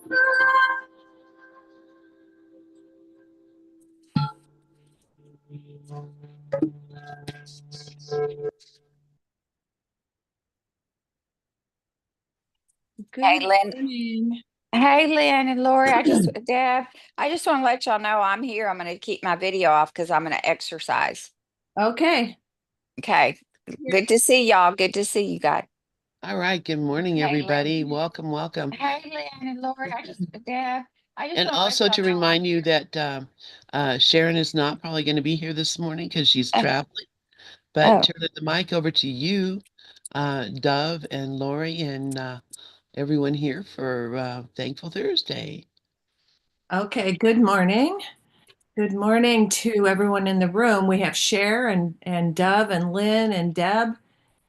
Good Hey, Lynn. morning. Hey, Lynn and Lori. Deb, I just want to let y'all know I'm here. I'm going to keep my video off because I'm going to exercise. Okay. Okay. Here. Good to see y'all. Good to see you guys. All right. Good morning, Hey, Lynn. everybody. Welcome, welcome. Hey, Lynn and Lori. Deb, I just And want to let also y'all to know I'm remind you that Sharon is not probably going to be here this morning because she's here. traveling. But Oh, turning the mic over to you, Dove and Lori and everyone here for Thankful Thursday. Okay. Good morning. Good morning to everyone in the room. We have Cher and Dove and Lynn and Deb,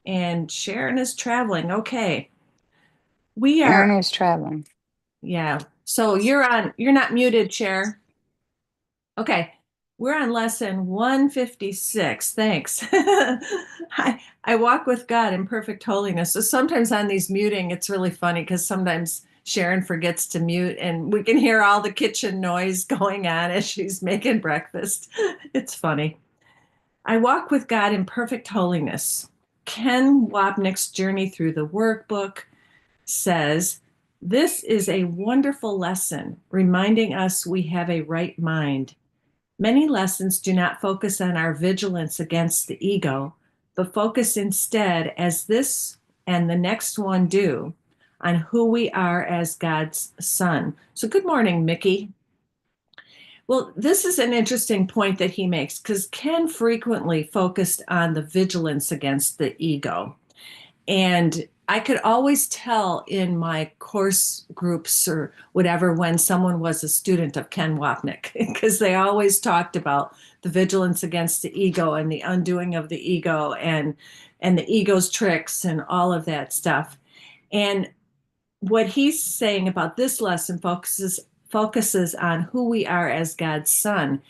and Sharon is traveling. Okay. We are, Aaron is traveling. yeah. So you're not muted, Cher. Okay. We're on lesson 156. Thanks. I walk with God in perfect holiness. So sometimes on these muting, it's really funny because sometimes Sharon forgets to mute and we can hear all the kitchen noise going on as she's making breakfast. It's funny. I walk with God in perfect holiness. Ken Wapnick's journey through the workbook says, this is a wonderful lesson reminding us we have a right mind. Many lessons do not focus on our vigilance against the ego, but focus instead, as this and the next one do, on who we are as God's son. So, good morning, Mickey. Well, this is an interesting point that he makes because Ken frequently focused on the vigilance against the ego. And I could always tell in my course groups or whatever when someone was a student of Ken Wapnick, because they always talked about the vigilance against the ego and the undoing of the ego and the ego's tricks and all of that stuff. And what he's saying about this lesson focuses on who we are as God's son.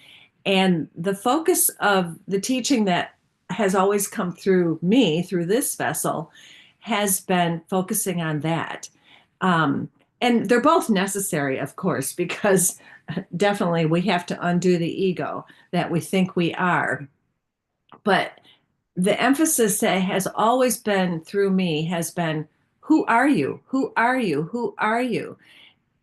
And the focus of the teaching that has always come through me, through this vessel, has been focusing on that. And they're both necessary, of course, because definitely we have to undo the ego that we think we are. But the emphasis that has always been through me has been, who are you? Who are you? Who are you?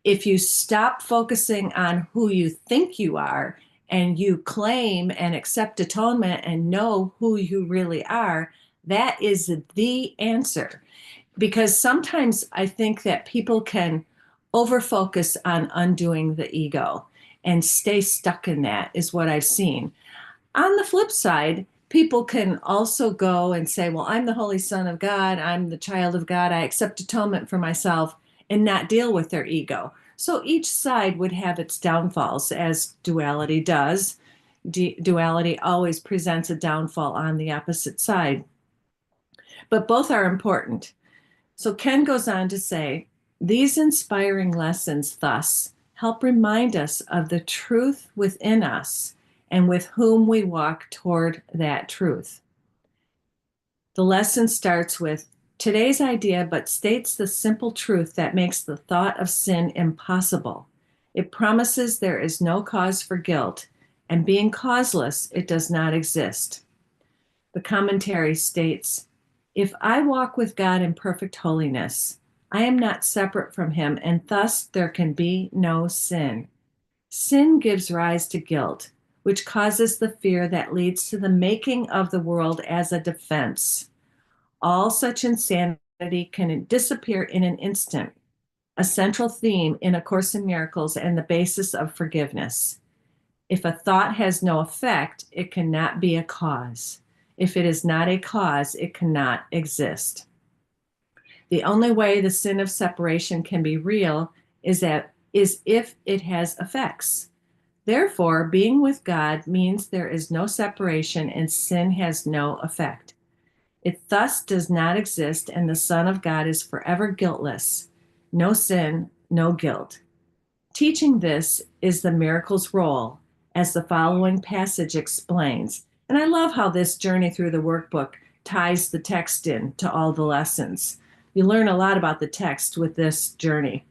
If you stop focusing on who you think you are and you claim and accept atonement and know who you really are, that is the answer. Because sometimes I think that people can overfocus on undoing the ego and stay stuck in that, is what I've seen. On the flip side, people can also go and say, well, I'm the Holy Son of God, I'm the child of God, I accept atonement for myself, and not deal with their ego. So each side would have its downfalls, as duality does. Duality always presents a downfall on the opposite side, but both are important. So Ken goes on to say, these inspiring lessons thus help remind us of the truth within us and with whom we walk toward that truth. The lesson starts with today's idea, but states the simple truth that makes the thought of sin impossible. It promises there is no cause for guilt, and being causeless, it does not exist. The commentary states, if I walk with God in perfect holiness, I am not separate from him, and thus there can be no sin. Sin gives rise to guilt, which causes the fear that leads to the making of the world as a defense. All such insanity can disappear in an instant, a central theme in A Course in Miracles and the basis of forgiveness. If a thought has no effect, it cannot be a cause. If it is not a cause, it cannot exist. The only way the sin of separation can be real is if it has effects. Therefore, being with God means there is no separation and sin has no effect. It thus does not exist, and the Son of God is forever guiltless. No sin, no guilt. Teaching this is the miracle's role, as the following passage explains. And I love how this journey through the workbook ties the text in to all the lessons. You learn a lot about the text with this journey.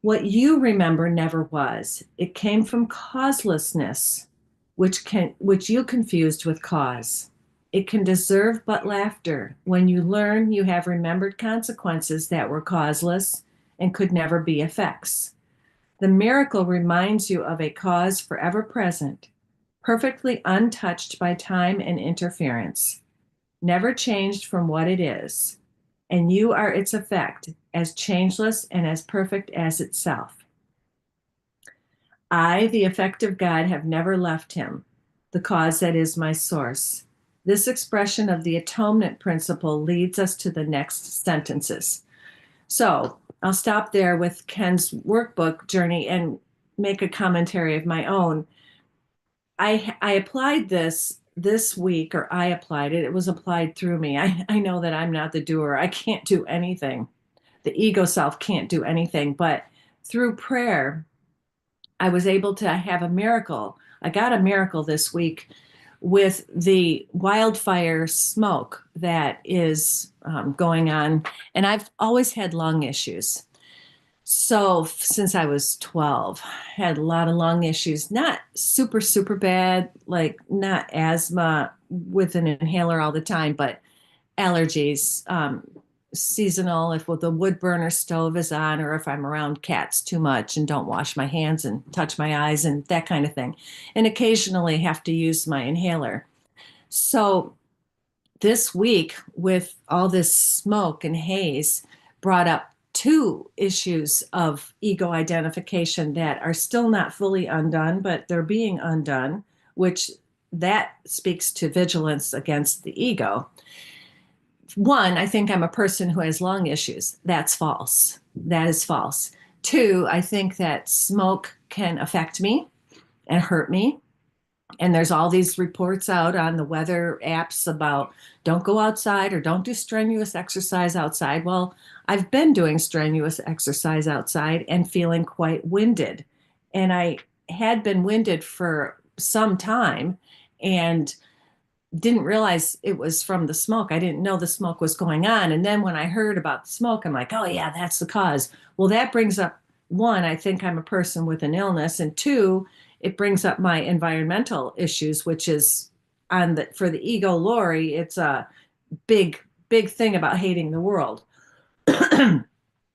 What you remember never was. It came from causelessness, which you confused with cause. It can deserve but laughter when you learn you have remembered consequences that were causeless and could never be effects. The miracle reminds you of a cause forever present, perfectly untouched by time and interference, never changed from what it is, and you are its effect, as changeless and as perfect as itself. I, the effect of God, have never left him, the cause that is my source. This expression of the atonement principle leads us to the next sentences. So I'll stop there with Ken's workbook journey and make a commentary of my own. I applied this week, or I applied it. It was applied through me. I know that I'm not the doer. I can't do anything. The ego self can't do anything. But through prayer, I was able to have a miracle. I got a miracle this week with the wildfire smoke that is going on. And I've always had lung issues. So since I was 12, had a lot of lung issues, not super, super bad, like not asthma with an inhaler all the time, but allergies, seasonal, if the wood burner stove is on, or if I'm around cats too much and don't wash my hands and touch my eyes and that kind of thing. And occasionally have to use my inhaler. So this week, with all this smoke and haze, brought up two issues of ego identification that are still not fully undone, but they're being undone, which that speaks to vigilance against the ego. One, I think I'm a person who has lung issues. That's false. That is false. Two, I think that smoke can affect me and hurt me. And there's all these reports out on the weather apps about don't go outside or don't do strenuous exercise outside. Well, I've been doing strenuous exercise outside and feeling quite winded. And I had been winded for some time and didn't realize it was from the smoke. I didn't know the smoke was going on. And then when I heard about the smoke, I'm like, oh, yeah, that's the cause. Well, that brings up one, I think I'm a person with an illness. And two, it brings up my environmental issues, which is for the ego Lorri, it's a big, big thing about hating the world.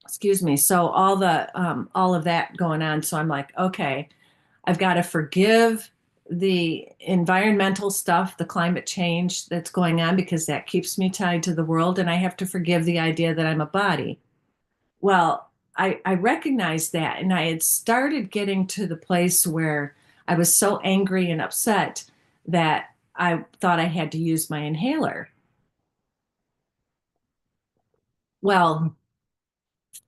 Excuse me. So all of that going on. So I'm like, okay, I've got to forgive the environmental stuff, the climate change that's going on, because that keeps me tied to the world. And I have to forgive the idea that I'm a body. Well, I recognized that, and I had started getting to the place where I was so angry and upset that I thought I had to use my inhaler. Well,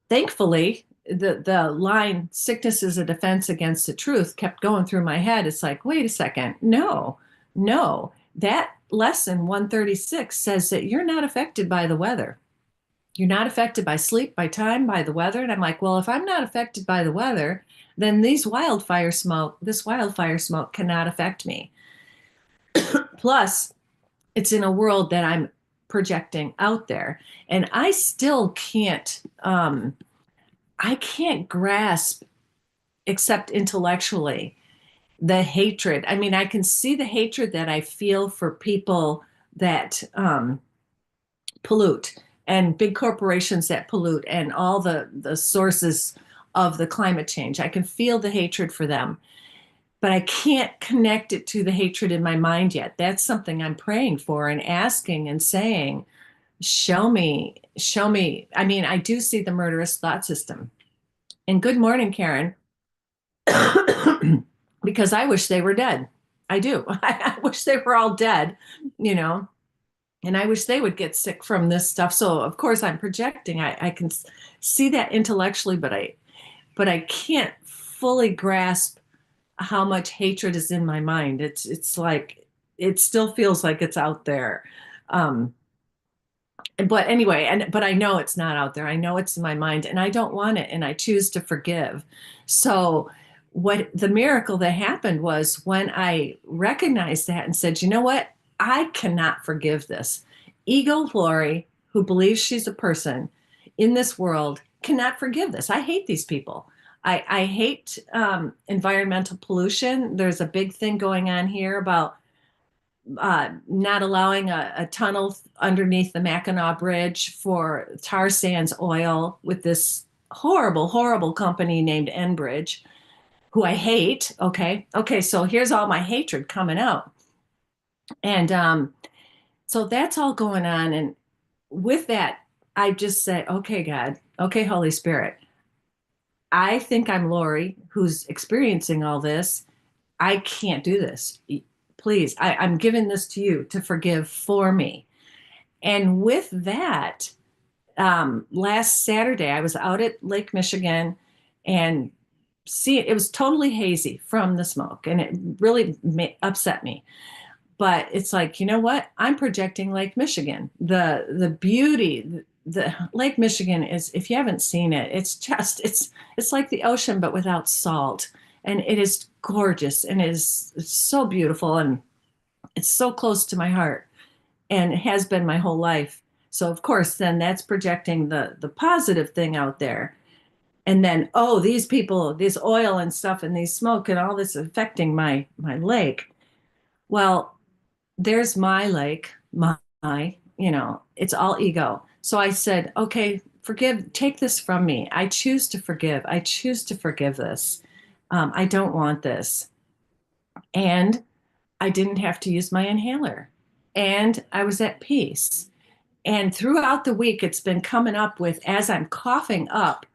thankfully, the line sickness is a defense against the truth kept going through my head. It's like, wait a second, no, that lesson 136 says that you're not affected by the weather. You're not affected by sleep, by time, by the weather. And I'm like, well, if I'm not affected by the weather, then this wildfire smoke cannot affect me. Plus, it's in a world that I'm projecting out there. And I still I can't grasp, except intellectually, the hatred. I mean, I can see the hatred that I feel for people that pollute, and big corporations that pollute, and all the sources of the climate change. I can feel the hatred for them, but I can't connect it to the hatred in my mind yet. That's something I'm praying for and asking and saying, show me, show me. I mean, I do see the murderous thought system. And good morning, Karen, because I wish they were dead. I do. I wish they were all dead, you know, and I wish they would get sick from this stuff. So of course I'm projecting. I can see that intellectually, but I can't fully grasp how much hatred is in my mind. It's like it still feels like it's out there. But anyway, but I know it's not out there. I know it's in my mind, and I don't want it, and I choose to forgive. So what the miracle that happened was when I recognized that and said, you know what? I cannot forgive this. Ego Lorri, who believes she's a person in this world, cannot forgive this. I hate these people. I hate environmental pollution. There's a big thing going on here about not allowing a tunnel underneath the Mackinac Bridge for tar sands oil with this horrible, horrible company named Enbridge, who I hate. Okay. Okay. So here's all my hatred coming out. And so that's all going on. And with that, I just say, okay, God, okay, Holy Spirit, I think I'm Lorri, who's experiencing all this. I can't do this. Please, I'm giving this to you to forgive for me. And with that, last Saturday, I was out at Lake Michigan and it was totally hazy from the smoke, and it really upset me. But it's like, you know what? I'm projecting Lake Michigan. The beauty, the Lake Michigan is, if you haven't seen it, it's like the ocean but without salt, and it is gorgeous, and it's so beautiful, and it's so close to my heart, and it has been my whole life. So of course, then that's projecting the positive thing out there. And then, oh, these people, this oil and stuff and these smoke and all this affecting my lake. Well, there's my lake, it's all ego. So I said, okay, take this from me. I choose to forgive. I choose to forgive this. I don't want this. And I didn't have to use my inhaler. And I was at peace. And throughout the week, it's been coming up with, as I'm coughing up,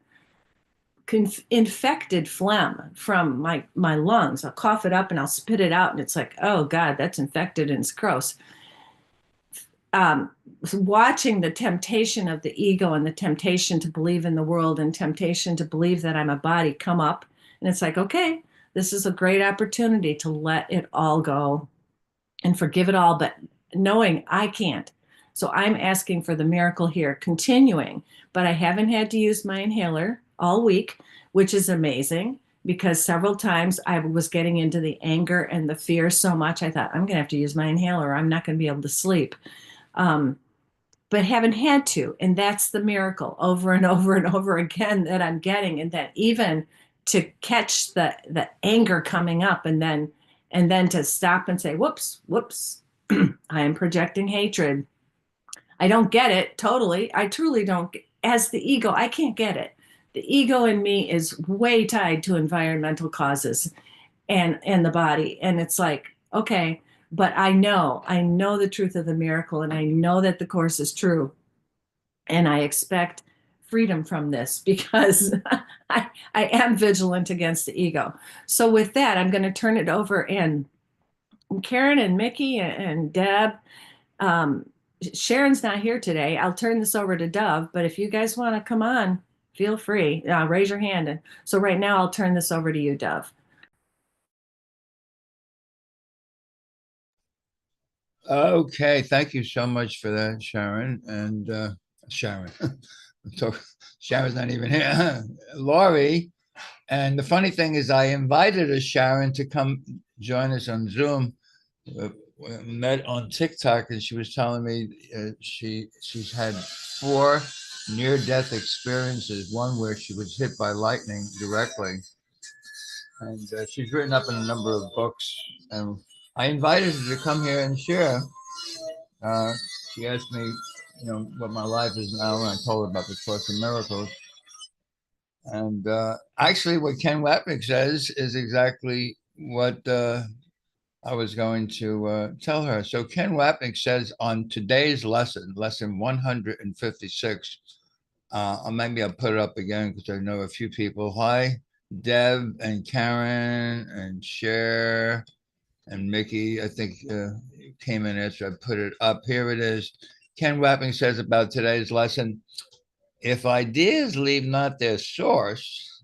infected phlegm from my lungs. I'll cough it up and I'll spit it out, and it's like, oh God, that's infected and it's gross. Watching the temptation of the ego and the temptation to believe in the world and temptation to believe that I'm a body come up, and it's like, okay, this is a great opportunity to let it all go and forgive it all, but knowing I can't. So I'm asking for the miracle here, continuing, but I haven't had to use my inhaler all week, which is amazing, because several times I was getting into the anger and the fear so much, I thought, I'm going to have to use my inhaler. I'm not going to be able to sleep. But haven't had to. And that's the miracle over and over and over again that I'm getting. And that even to catch the anger coming up, and then to stop and say, whoops, I am projecting hatred. I don't get it totally. I truly don't. As the ego, I can't get it. The ego in me is way tied to environmental causes and the body. And it's like, okay, but I know the truth of the miracle, and I know that the course is true. And I expect freedom from this, because I am vigilant against the ego. So with that, I'm going to turn it over, and Karen and Mickey and Deb, Sharon's not here today. I'll turn this over to Dove, but if you guys want to come on, feel free. Raise your hand. And so right now I'll turn this over to you, Dove. Okay, thank you so much for that, Sharon. And Sharon, so Sharon's not even here. Lorri. And the funny thing is, I invited a Sharon to come join us on Zoom. We met on TikTok, and she was telling me she's had 4 near-death experiences. One where she was hit by lightning directly, and she's written up in a number of books. And I invited her to come here and share. She asked me, what my life is now, and I told her about the Course in Miracles. And actually, what Ken Wapnick says is exactly what I was going to tell her. So Ken Wapnick says on today's lesson 156, maybe I'll put it up again because I know a few people. Hi, Deb and Karen and Cher and Mickey, I think came in after I put it up. Here it is. Ken Wapnick says about today's lesson: if ideas leave not their source,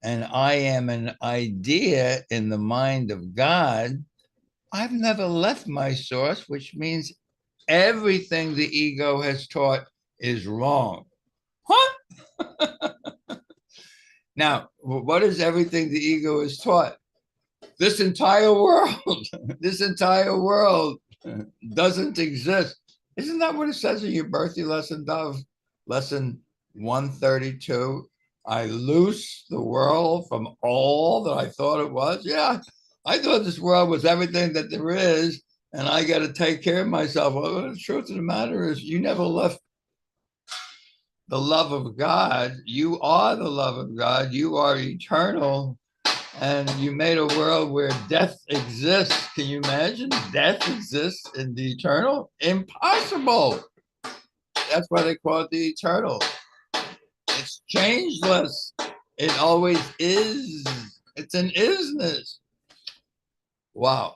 and I am an idea in the mind of God, I've never left my source, which means everything the ego has taught is wrong. Huh? Now, what is everything the ego is taught? This entire world, this entire world doesn't exist. Isn't that what it says in your birthday lesson, Dove? Lesson 132. I loose the world from all that I thought it was. Yeah, I thought this world was everything that there is, and I got to take care of myself. Well, the truth of the matter is, you never left the love of God. You are the love of God. You are eternal. And you made a world where death exists. Can you imagine death exists in the eternal? Impossible. That's why they call it the eternal. It's changeless. It always is. It's an isness. Wow.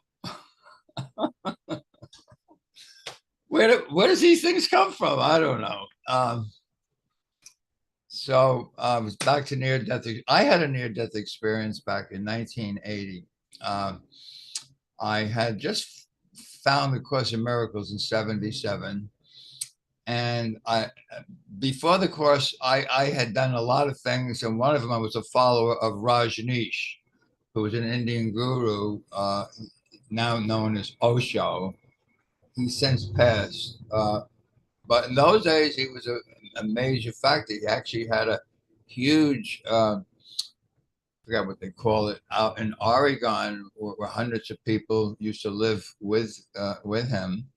Where does these things come from? I don't know. So I was back to near-death. I had a near-death experience back in 1980. I had just found the Course in Miracles in 77. And before the course, I had done a lot of things. And one of them, I was a follower of Rajneesh, who was an Indian guru, now known as Osho. He's since passed. But in those days, he was a major factor. He actually had a huge, I forgot what they call it, out in Oregon, where hundreds of people used to live with him.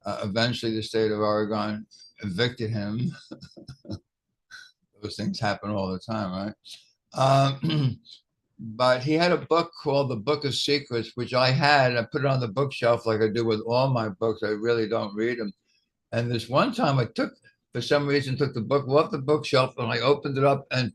Eventually, the state of Oregon evicted him. Those things happen all the time, right? But he had a book called The Book of Secrets, which I had. I put it on the bookshelf like I do with all my books. I really don't read them. And this one time for some reason, took the book off the bookshelf and I opened it up to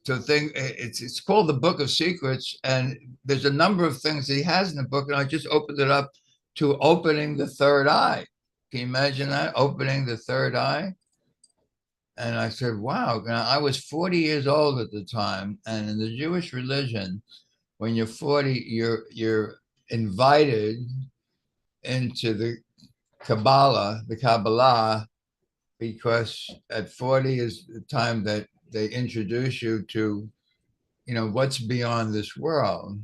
a thing. It's called The Book of Secrets. And there's a number of things that he has in the book. And I just opened it up to opening the third eye. Can you imagine that? Opening the third eye. And I said, wow. Now, I was 40 years old at the time. And in the Jewish religion, when you're 40, you're invited into the Kabbalah, because at 40 is the time that they introduce you to, what's beyond this world.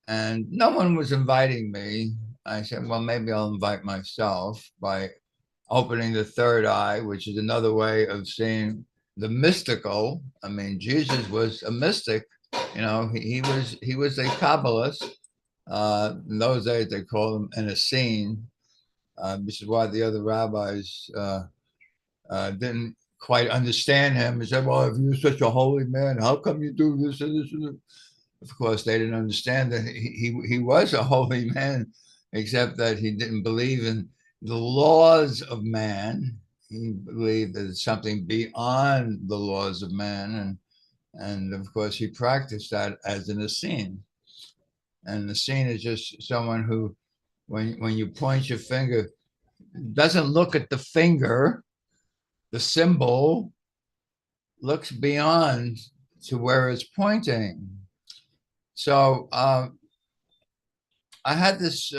And no one was inviting me. I said, well, maybe I'll invite myself by opening the third eye, which is another way of seeing the mystical. I mean, Jesus was a mystic. He was a Kabbalist. In those days, they called him an ACIM. Which is why the other rabbis didn't quite understand him. He said, well, if you're such a holy man, how come you do this and this and that? Of course, they didn't understand that he was a holy man, except that he didn't believe in the laws of man. He believed that it's something beyond the laws of man. And of course, he practiced that as an ACIM. And the ACIM is just someone who, when you point your finger, doesn't look at the finger, the symbol looks beyond to where it's pointing. So I had this,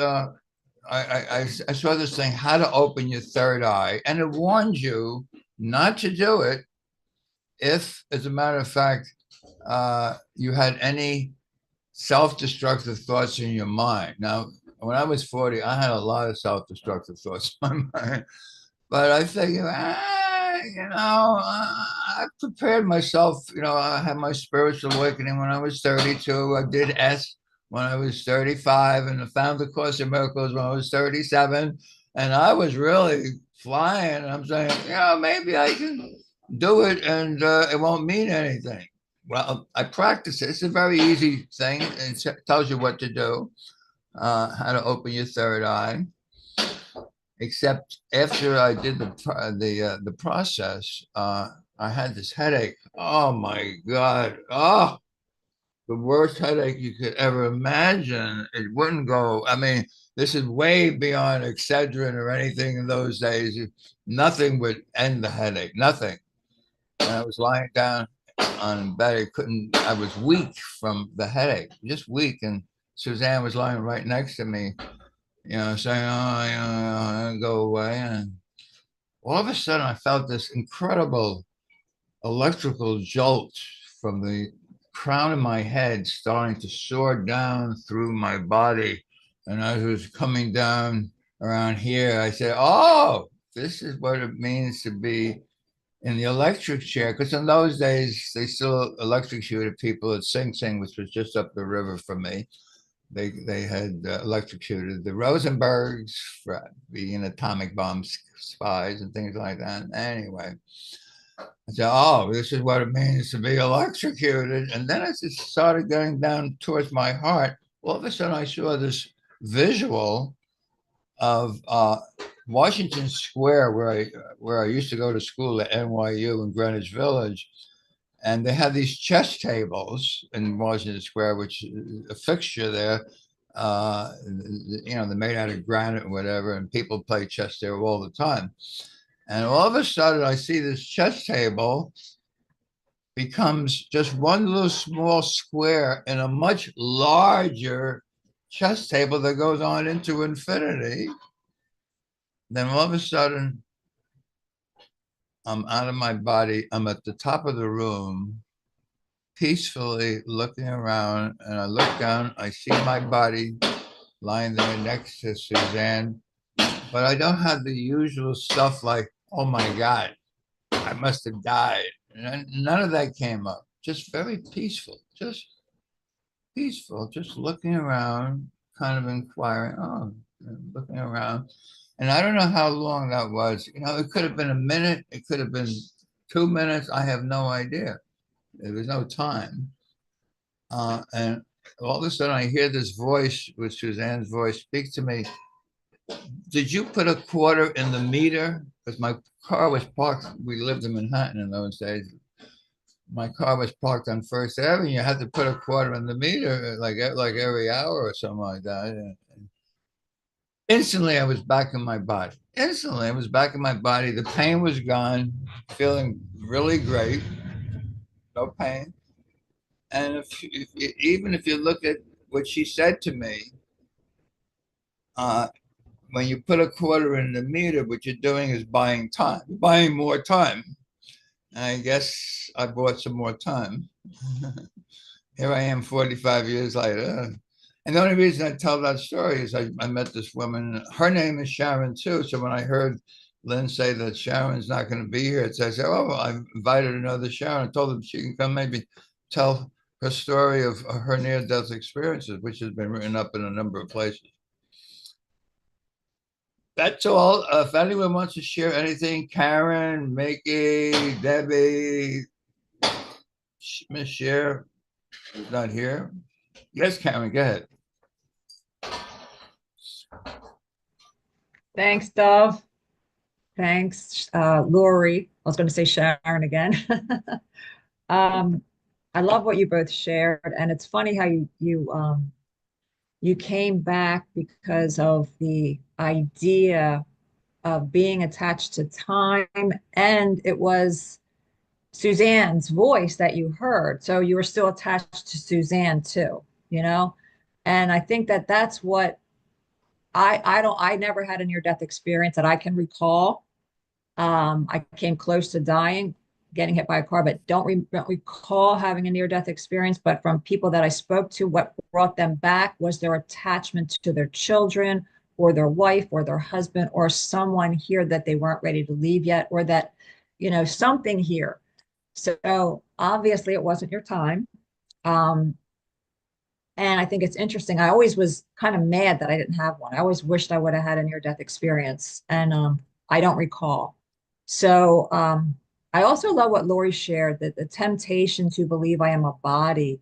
I saw this thing, how to open your third eye, and it warns you not to do it if, as a matter of fact, you had any self-destructive thoughts in your mind. Now, when I was 40, I had a lot of self-destructive thoughts in my mind, but I figured, I prepared myself. I had my spiritual awakening when I was 32. I did S when I was 35, and I found the Course in Miracles when I was 37. And I was really flying. I'm saying, maybe I can do it, and it won't mean anything. Well, I practice it. It's a very easy thing. It tells you what to do, how to open your third eye. Except after I did the process, I had this headache. Oh my God! Oh, the worst headache you could ever imagine. It wouldn't go. I mean, this is way beyond Excedrin or anything in those days. Nothing would end the headache. Nothing. And I was lying down on bed. I was weak from the headache, just weak. And Suzanne was lying right next to me, saying, oh, go away. And all of a sudden I felt this incredible electrical jolt from the crown of my head starting to soar down through my body. And as it was coming down around here, I said, oh, this is what it means to be in the electric chair, because in those days they still electrocuted people at Sing Sing, which was just up the river from me. They had electrocuted the Rosenbergs for being atomic bomb spies and things like that. Anyway, I said, "Oh, this is what it means to be electrocuted." And then as it started going down towards my heart, all of a sudden I saw this visual of Washington Square, where I used to go to school at NYU in Greenwich Village, and they had these chess tables in Washington Square, which is a fixture there. They're made out of granite or whatever, and people play chess there all the time. And all of a sudden, I see this chess table becomes just one little small square in a much larger chess table that goes on into infinity. Then all of a sudden, I'm out of my body. I'm at the top of the room, peacefully looking around, and I look down. I see my body lying there next to Suzanne, but I don't have the usual stuff like, oh my God, I must have died. None of that came up. Just very peaceful, just looking around, kind of inquiring, looking around. And I don't know how long that was. It could have been a minute. It could have been 2 minutes. I have no idea. There was no time. And all of a sudden I hear this voice, with Suzanne's voice, speak to me. Did you put a quarter in the meter? Because my car was parked. We lived in Manhattan in those days. My car was parked on First Avenue. You had to put a quarter in the meter, like every hour or something like that. And instantly, I was back in my body. Instantly, I was back in my body. The pain was gone, feeling really great. No pain. And even if you look at what she said to me, when you put a quarter in the meter, what you're doing is buying time, buying more time. And I guess I bought some more time. Here I am 45 years later. And the only reason I tell that story is I met this woman. Her name is Sharon too. So when I heard Lynn say that Sharon's not going to be here, I said, oh, I invited another Sharon. I told them she can come maybe tell her story of her near-death experiences, which has been written up in a number of places. That's all. If anyone wants to share anything, Karen, Mickey, Debbie, Miss Cher is not here. Yes, Karen, go ahead. Thanks, Dove. Thanks, Lorri. I was going to say Sharon again. I love what you both shared, and it's funny how you came back because of the idea of being attached to time, and it was Suzanne's voice that you heard. So you were still attached to Suzanne too, And I think that that's what I never had a near-death experience that I can recall. I came close to dying, getting hit by a car, but don't recall having a near-death experience. But from people that I spoke to, what brought them back was their attachment to their children or their wife or their husband or someone here that they weren't ready to leave yet, or that, something here. So obviously it wasn't your time. And I think it's interesting. I always was kind of mad that I didn't have one. I always wished I would have had a near-death experience, and I don't recall. So I also love what Lorri shared, that the temptation to believe I am a body.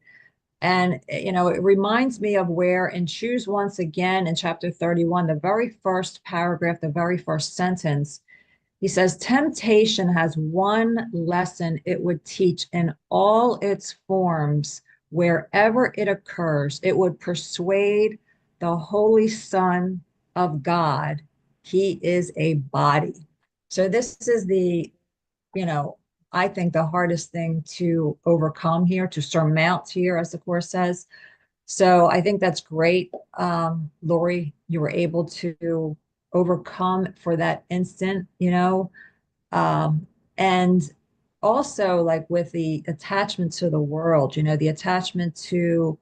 And, it reminds me of where in Choose Once Again in chapter 31, the very first paragraph, the very first sentence, he says, temptation has one lesson it would teach in all its forms. Wherever it occurs, it would persuade the Holy Son of God he is a body. So this is I think the hardest thing to overcome here, to surmount here, as the Course says. So I think that's great. Lorri, you were able to overcome for that instant, and also like with the attachment to the world, the attachment to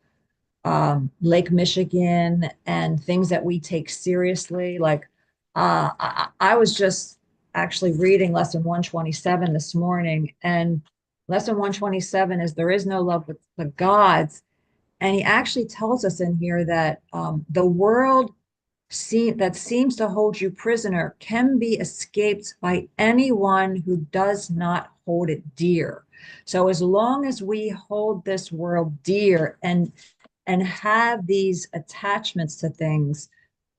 Lake Michigan and things that we take seriously. Like I was just actually reading lesson 127 this morning, and lesson 127 is there is no love with the gods. And he actually tells us in here that the world that seems to hold you prisoner can be escaped by anyone who does not hold it dear. So as long as we hold this world dear and have these attachments to things,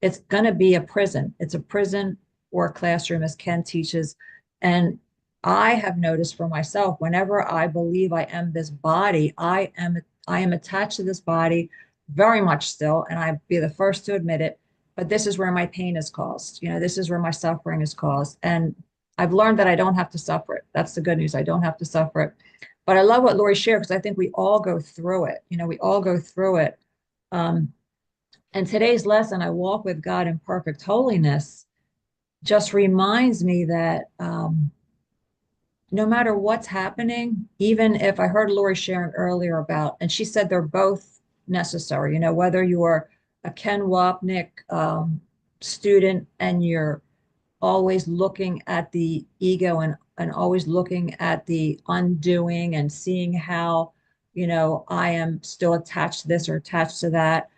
it's going to be a prison. It's a prison or a classroom, as Ken teaches. And I have noticed for myself, whenever I believe I am this body, I am attached to this body very much still, and I'd be the first to admit it. But this is where my pain is caused. This is where my suffering is caused. And I've learned that I don't have to suffer it. That's the good news. I don't have to suffer it. But I love what Lorri shared, because I think we all go through it. We all go through it. And today's lesson, I walk with God in perfect holiness, just reminds me that no matter what's happening, even if I heard Lorri sharing earlier about, and she said they're both necessary, whether you're a Ken Wapnick student and you're always looking at the ego and always looking at the undoing and seeing how, I am still attached to this or attached to that,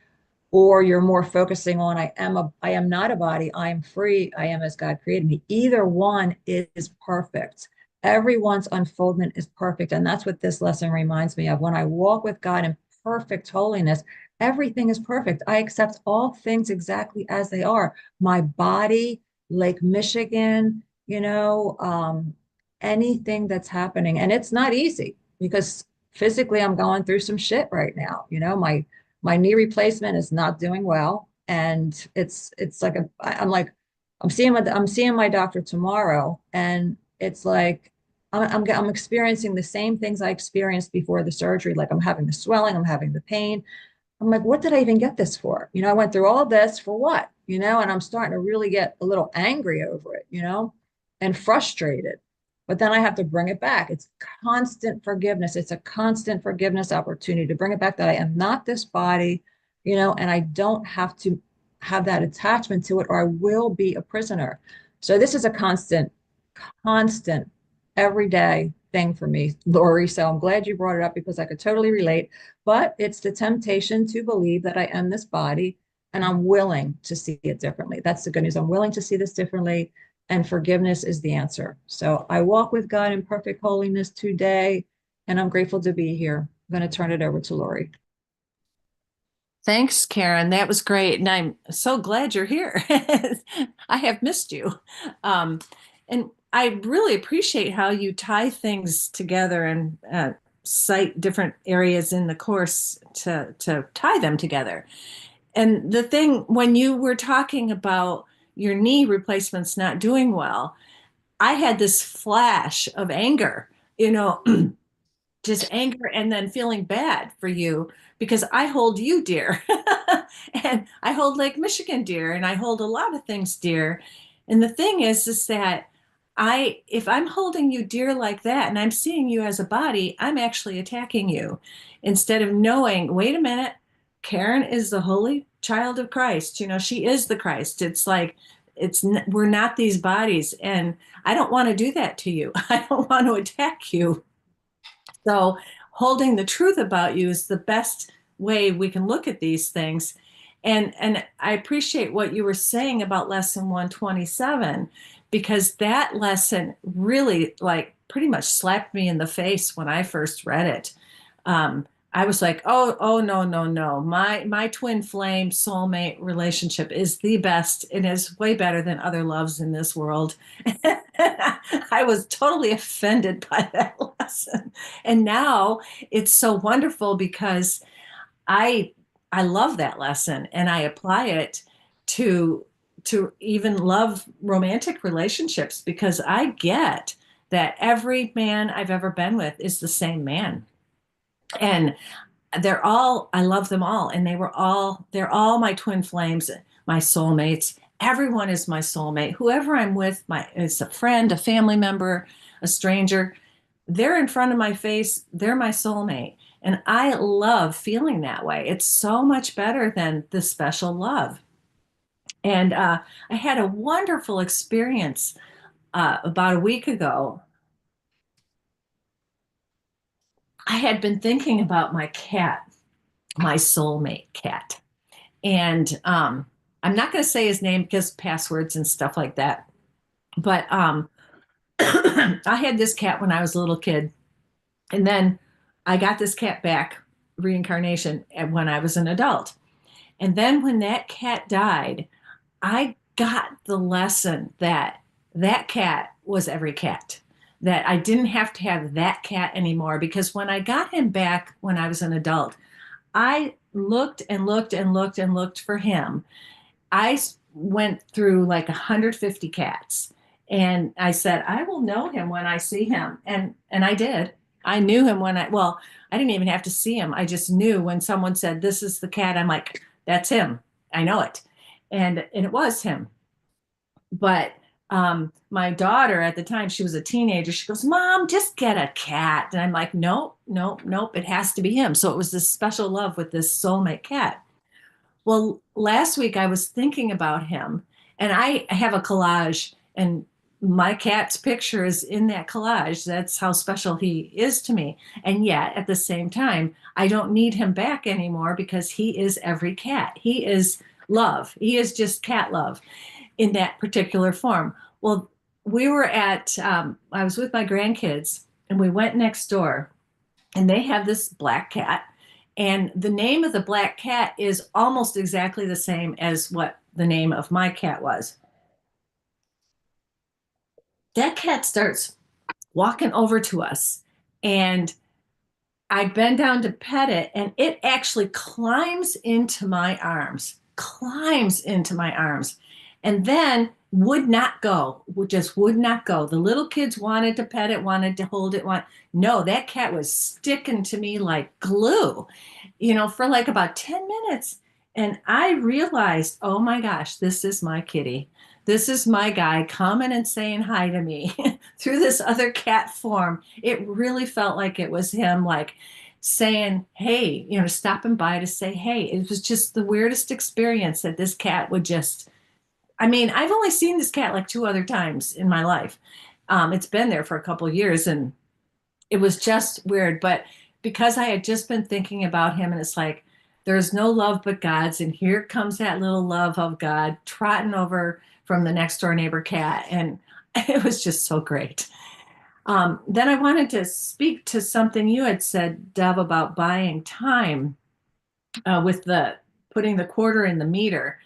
or you're more focusing on I am not a body, I am free, I am as God created me. Either one is perfect. Everyone's unfoldment is perfect. And that's what this lesson reminds me of. When I walk with God in perfect holiness, everything is perfect. I accept all things exactly as they are. My body, Lake Michigan, anything that's happening. And it's not easy because physically I'm going through some shit right now. My knee replacement is not doing well, and it's like I'm seeing my doctor tomorrow, and it's like I'm experiencing the same things I experienced before the surgery. Like I'm having the swelling, I'm having the pain. I'm like, what did I even get this for? I went through all this for what? And I'm starting to really get a little angry over it, and frustrated. But then I have to bring it back. It's constant forgiveness. It's a constant forgiveness opportunity to bring it back that I am not this body, and I don't have to have that attachment to it, or I will be a prisoner. So this is a constant, everyday thing for me, Lorri. So I'm glad you brought it up because I could totally relate. But it's the temptation to believe that I am this body, and I'm willing to see it differently. That's the good news. I'm willing to see this differently, and forgiveness is the answer. So I walk with God in perfect holiness today, and I'm grateful to be here. I'm going to turn it over to Lorri. Thanks, Karen. That was great. And I'm so glad you're here. I have missed you. And I really appreciate how you tie things together and cite different areas in the course to tie them together. And the thing, when you were talking about your knee replacements not doing well, I had this flash of anger, just anger and then feeling bad for you because I hold you dear and I hold Lake Michigan dear and I hold a lot of things dear. And the thing is that if I'm holding you dear like that and I'm seeing you as a body, I'm actually attacking you instead of knowing, wait a minute, Karen is the holy child of Christ. She is the Christ. It's like, we're not these bodies. And I don't want to do that to you. I don't want to attack you. So holding the truth about you is the best way we can look at these things. And I appreciate what you were saying about lesson 127, because that lesson really pretty much slapped me in the face when I first read it. I was like, oh, no, no, no. My twin flame soulmate relationship is the best and is way better than other loves in this world. I was totally offended by that lesson. And now it's so wonderful because I love that lesson and I apply it to even love romantic relationships, because I get that every man I've ever been with is the same man. And I love them all. And they're all my twin flames, my soulmates. Everyone is my soulmate. Whoever I'm with, it's a friend, a family member, a stranger. They're in front of my face. They're my soulmate. And I love feeling that way. It's so much better than the special love. And I had a wonderful experience about a week ago, I had been thinking about my cat, my soulmate cat. And I'm not going to say his name because passwords and stuff like that. But I had this cat when I was a little kid. And then I got this cat back, reincarnation, when I was an adult. And then when that cat died, I got the lesson that that cat was every cat, that I didn't have to have that cat anymore. Because when I got him back when I was an adult, I looked and looked and looked and looked for him. I went through like 150 cats, and I said, I will know him when I see him. And I did. I knew him when I didn't even have to see him. I just knew when someone said, this is the cat. I'm like, that's him. I know it. And it was him. But my daughter at the time, she was a teenager. She goes, Mom, just get a cat. And I'm like, nope, nope, nope. It has to be him. So it was this special love with this soulmate cat. Well, last week I was thinking about him, and I have a collage, and my cat's picture is in that collage. That's how special he is to me. And yet, at the same time, I don't need him back anymore because he is every cat. He is love. He is just cat love in that particular form. Well, I was with my grandkids, and we went next door, and they have this black cat. And the name of the black cat is almost exactly the same as what the name of my cat was. That cat starts walking over to us, and I bend down to pet it, and it actually climbs into my arms, and then would not go, just would not go. The little kids wanted to pet it, wanted to hold it. No, that cat was sticking to me like glue, for like about 10 minutes. And I realized, oh my gosh, this is my kitty. This is my guy coming and saying hi to me through this other cat form. It really felt like it was him, like saying, hey, stopping by to say, hey. It was just the weirdest experience that this cat would just, I've only seen this cat like 2 other times in my life. It's been there for a couple of years, and it was just weird. But because I had just been thinking about him, and it's like, there's no love but God's, and here comes that little love of God trotting over from the next door neighbor cat. And it was just so great. Then I wanted to speak to something you had said, Deb, about buying time with putting the quarter in the meter.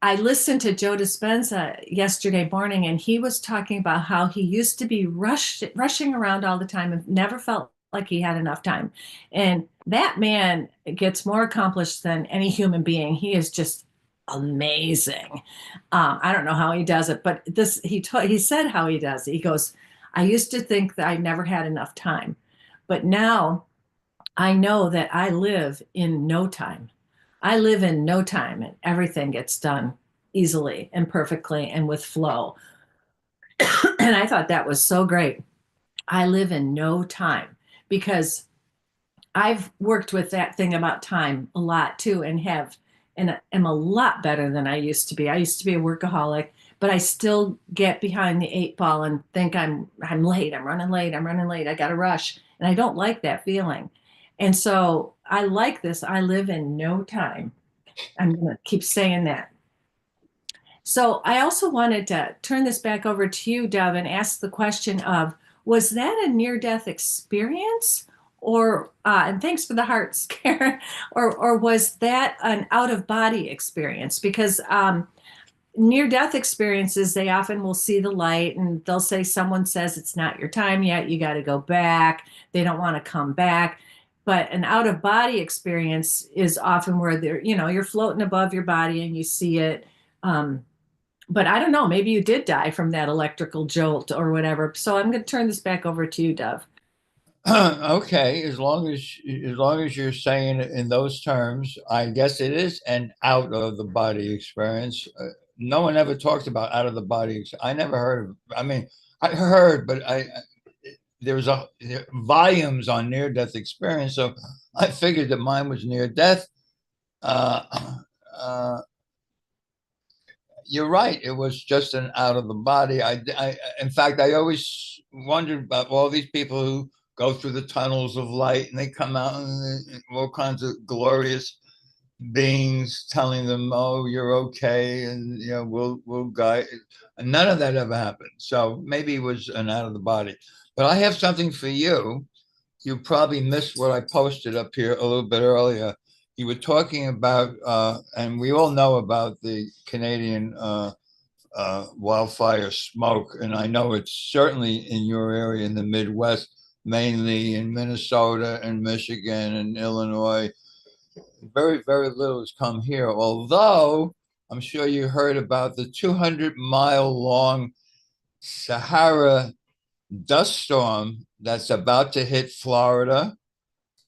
I listened to Joe Dispenza yesterday morning, and he was talking about how he used to be rushing around all the time and never felt like he had enough time. And that man gets more accomplished than any human being. He is just amazing. I don't know how he does it, but he said how he does it. He goes, I used to think that I never had enough time, but now I know that I live in no time. I live in no time, and everything gets done easily and perfectly and with flow. And I thought that was so great. I live in no time, because I've worked with that thing about time a lot too, and am a lot better than I used to be. I used to be a workaholic, but I still get behind the 8 ball and think I'm late. I'm running late. I got to rush. And I don't like that feeling. And so I like this. I live in no time. I'm going to keep saying that. So I also wanted to turn this back over to you, Deb, and ask the question of, was that a near-death experience? Or, and thanks for the hearts, Karen, or was that an out-of-body experience? Because near-death experiences, they often will see the light, and they'll say, someone says it's not your time yet, you got to go back. They don't want to come back. But an out-of-body experience is often where you're floating above your body and you see it. But I don't know, maybe you did die from that electrical jolt or whatever. So I'm going to turn this back over to you, Dov. Okay, as long as you're saying it in those terms, I guess it is an out of the body experience. No one ever talked about out of the body. I never heard of. I heard, but there was volumes on near death experience, so I figured that mine was near death. you're right. It was just an out of the body. In fact, I always wondered about all these people who go through the tunnels of light and they come out and all kinds of glorious beings telling them, "Oh, you're okay," and we'll guide. And none of that ever happened. So maybe it was an out of the body. But I have something for you. You probably missed what I posted up here a little bit earlier. You were talking about, and we all know about the Canadian wildfire smoke, and I know it's certainly in your area in the Midwest, mainly in Minnesota and Michigan and Illinois. Very, very little has come here, although I'm sure you heard about the 200-mile long Sahara dust storm that's about to hit Florida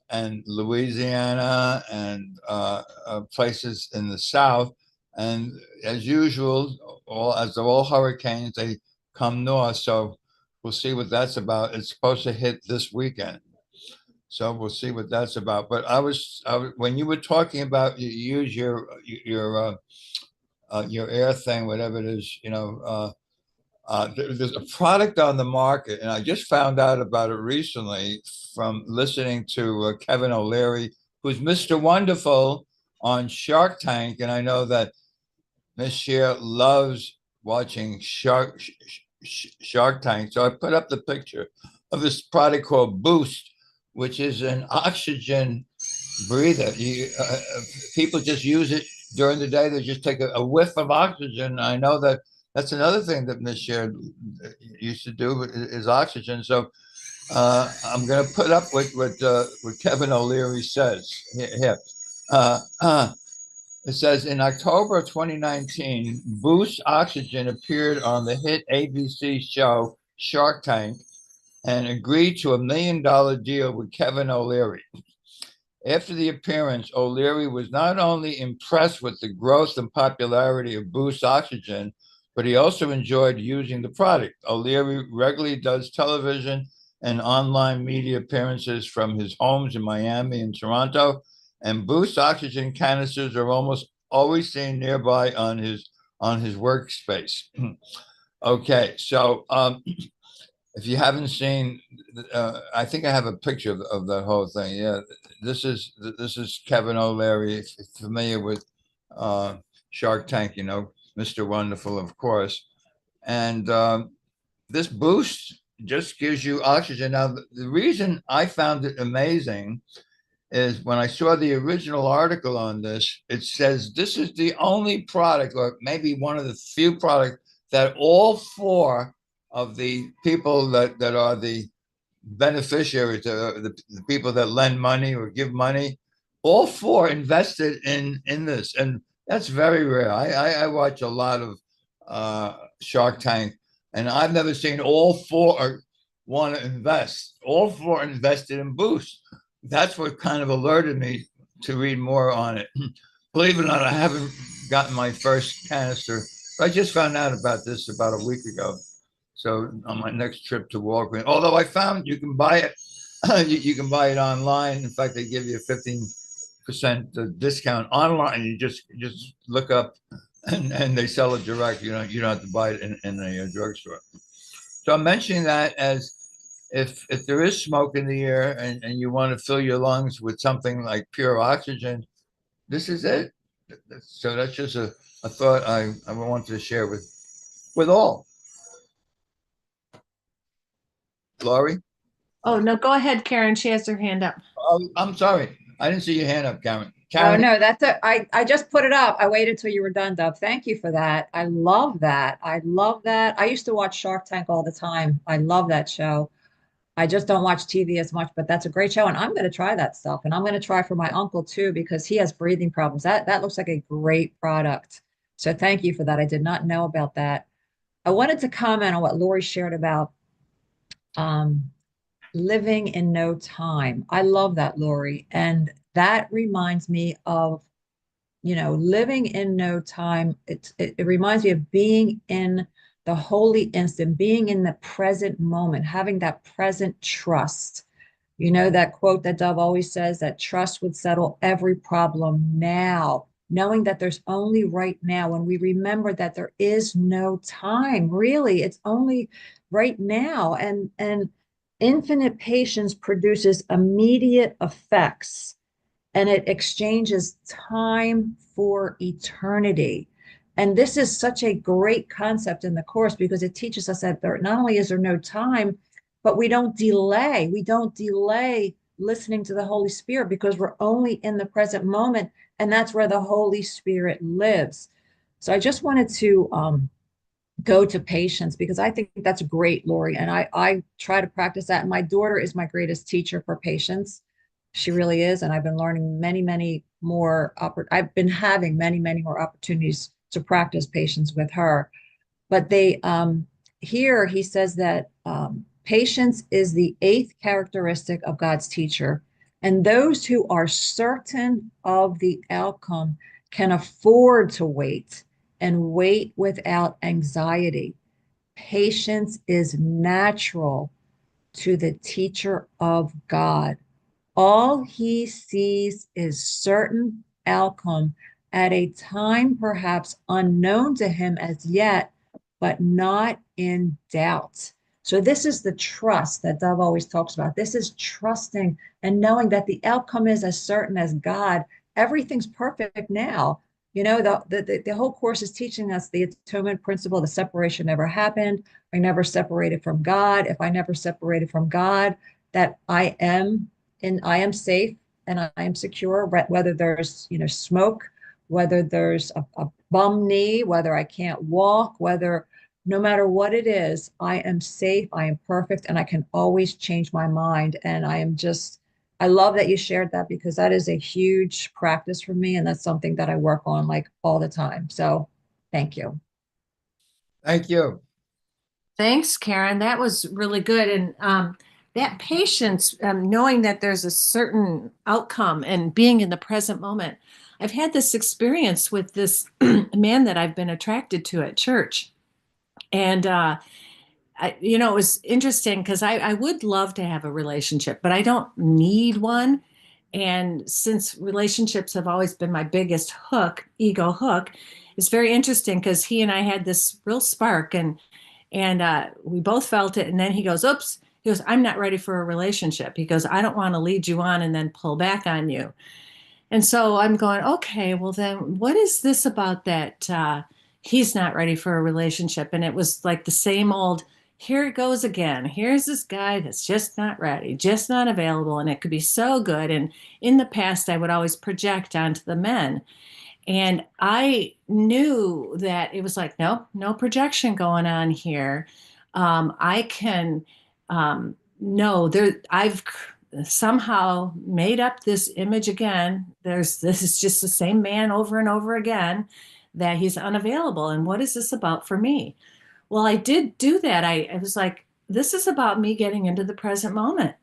and Louisiana and places in the South. And as usual, as all hurricanes, they come north. So we'll see what that's about. It's supposed to hit this weekend. So we'll see what that's about. But I was when you were talking about you use your air thing, whatever it is, there's a product on the market, and I just found out about it recently from listening to Kevin O'Leary, who's Mr. Wonderful on Shark Tank, and I know that Miss Cher loves watching Shark Tank. So I put up the picture of this product called Boost, which is an oxygen breather. People just use it during the day. They just take a whiff of oxygen. I know that's another thing that Miss Cher used to do is oxygen. So I'm going to put up what Kevin O'Leary says here. It says in October of 2019, Boost Oxygen appeared on the hit ABC show Shark Tank and agreed to $1 million deal with Kevin O'Leary. After the appearance, O'Leary was not only impressed with the growth and popularity of Boost Oxygen, but he also enjoyed using the product. O'Leary regularly does television and online media appearances from his homes in Miami and Toronto, and Boost Oxygen canisters are almost always seen nearby on his workspace. Okay, so if you haven't seen, I think I have a picture of that whole thing. Yeah, this is Kevin O'Leary, if you're familiar with Shark Tank, Mr. Wonderful, of course. And this Boost just gives you oxygen. Now, the reason I found it amazing is when I saw the original article on this, it says this is the only product, or maybe one of the few products, that all four of the people that are the beneficiaries, the people that lend money or give money, all four invested in this. And that's very rare. I watch a lot of Shark Tank, and I've never seen all four want to invest. All four invested in Boost. That's what kind of alerted me to read more on it. Believe it or not, I haven't gotten my first canister. I just found out about this about a week ago. So on my next trip to Walgreens, although I found you can buy it, you can buy it online. In fact, they give you a 15% discount online. You just look up, and they sell it direct. You don't have to buy it in a drugstore. So I'm mentioning that as if there is smoke in the air and you want to fill your lungs with something like pure oxygen, this is it. So that's just a thought I wanted to share with all. Lorri? Oh, no, go ahead, Karen. She has her hand up. Oh, I'm sorry. I didn't see your hand up, Karen. Oh, Karen? no, I just put it up. I waited till you were done, Dove. Thank you for that. I love that. I love that. I used to watch Shark Tank all the time. I love that show. I just don't watch TV as much, but that's a great show. And I'm going to try that stuff. And I'm going to try for my uncle too, because he has breathing problems. That looks like a great product. So thank you for that. I did not know about that. I wanted to comment on what Lorri shared about living in no time. I love that, Lorri. And that reminds me of, living in no time. It reminds me of being in the holy instant, being in the present moment, having that present trust. You know, that quote that Dove always says, that trust would settle every problem now. knowing that there's only right now, when we remember that there is no time, really, it's only right now. And infinite patience produces immediate effects, and it exchanges time for eternity. And this is such a great concept in the course, because it teaches us that there not only is there no time, but we don't delay. We don't delay listening to the Holy Spirit, because we're only in the present moment, and that's where the Holy Spirit lives. So I just wanted to go to patience, because I think that's great, Lorri. And I try to practice that. And my daughter is my greatest teacher for patience. She really is. And I've been learning many more, I've been having many more opportunities to practice patience with her. But here he says that patience is the eighth characteristic of God's teacher. And those who are certain of the outcome can afford to wait, and wait without anxiety. Patience is natural to the teacher of God. All he sees is certain outcome at a time perhaps unknown to him as yet, but not in doubt. So this is the trust that Dove always talks about. This is trusting and knowing that the outcome is as certain as God. Everything's perfect now. You know, the whole course is teaching us the atonement principle. The separation never happened. I never separated from God. If I never separated from God, that I am safe and I am secure, whether there's, smoke, whether there's a bum knee, whether I can't walk, whether no matter what it is, I am safe, I am perfect, and I can always change my mind. And I love that you shared that, because that is a huge practice for me. And that's something that I work on like all the time. So thank you. Thank you. Thanks, Karen. That was really good. And that patience, knowing that there's a certain outcome and being in the present moment. I've had this experience with this man that I've been attracted to at church. And, it was interesting because I would love to have a relationship, but I don't need one. And since relationships have always been my biggest hook, ego hook, it's very interesting because he and I had this real spark, and we both felt it. And then he goes, oops, he goes, I'm not ready for a relationship. He goes, I don't want to lead you on and then pull back on you. And so I'm going, okay, well then what is this about that he's not ready for a relationship? And it was like the same old, here it goes again. Here's this guy that's just not ready, just not available. And it could be so good. And in the past, I would always project onto the men. And I knew that it was like, no projection going on here. I can know there. I've somehow made up this image again. This is just the same man over and over again, that he's unavailable. And what is this about for me? Well, I did do that. I was like, this is about me getting into the present moment.